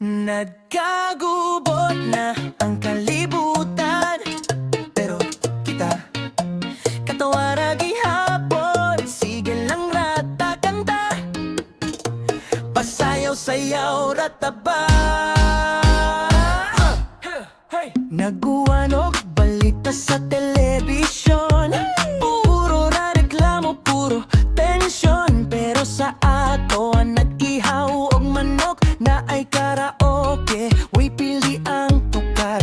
Nagkagubot na ang kalibutan, pero kita katawara gihapon. Sige lang rata kanta, pasayaw-sayaw rataba. Naguwanog balita sa telebisyon, puro na reklamo, puro tensyon. Pero sa ato ang nag-ihaw og manok na ay karaoke, way pili ang tukar.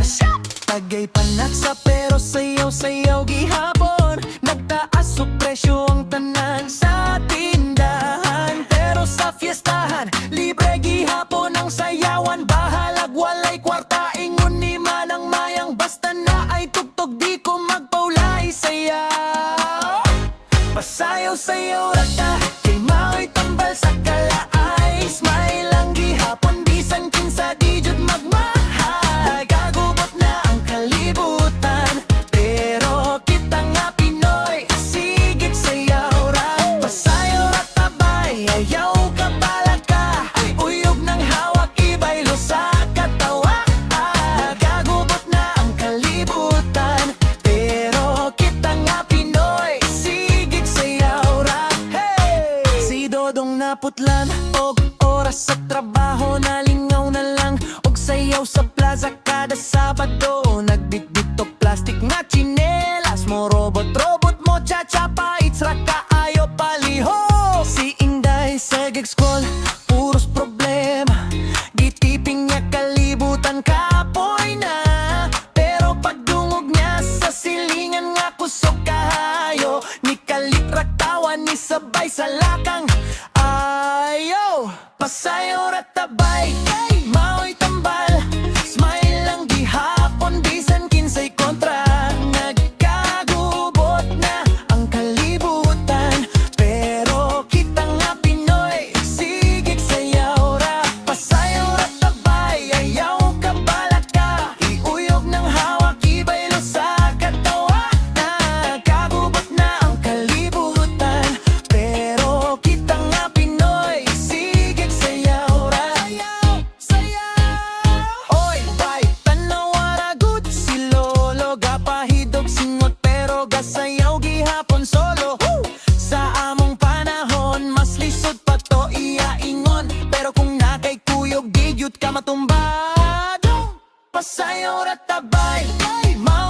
Tagay panaksa pero sayaw-sayaw gihapon. Nagtaas og presyo ang tanan sa tindahan, pero sa fiestahan libre gihapon ang sayawan. Bahalag walay kwarta, ingon ni manang mayang, basta na ay tugtog di ko magpaulay sayaw. Pasayaw-sayaw rata, kay mao'y tambal sa kalaay. Smile lang gihapon, bisan kinsa di jud magmahal. Kagubot na ang kalibutan, pero kita nga Pinoy, sigig sayaw ra. Pasayaw ra tabay, ayaw ka balag ka, uyog ng hawak ibaylo sa katawa. Kagubot na ang kalibutan, pero kita nga Pinoy, sigig sayaw ra. Hey! Si Dodong naputlan og oras sa trabaho, nalingaw na lang og sayaw sa plaza kada Sabado. Nagbitbit og plastic nga tsinelas mo, robot-robot mo cha-cha-pa, it's ra kaayo palihog. Si Inday sa school, puros problema, gitiping niya kalibutan kapoy na. Pero pagdungog niya sa silingan nga kusog kahayo, ni kalitrak tawan ni sabay sa lakang ayaw. Pasayaw ra tabay, kay mao'y tambal. Smile lang gihapon, bisan kinsay kontra. Nagkagubot na ang kalibutan, pero kita nga Pinoy, sigig sayaw ra. Pasayaw ra tabay, ayaw ka balag ka, iuyog ng hawak ibaylo sa katawa. Nagkagubot na ang kalibutan, pero kita nga Pinoy, sigig sayaw ra. Oy, bay, tanawara good si Lolo, gapahidog singot pero gasayaw gihapon solo. Sa among panahon, mas lisod pa to iya ingon, pero kung nakay kuyog, di gyud ka matumbado. Pasayaw ra tabay, ay mao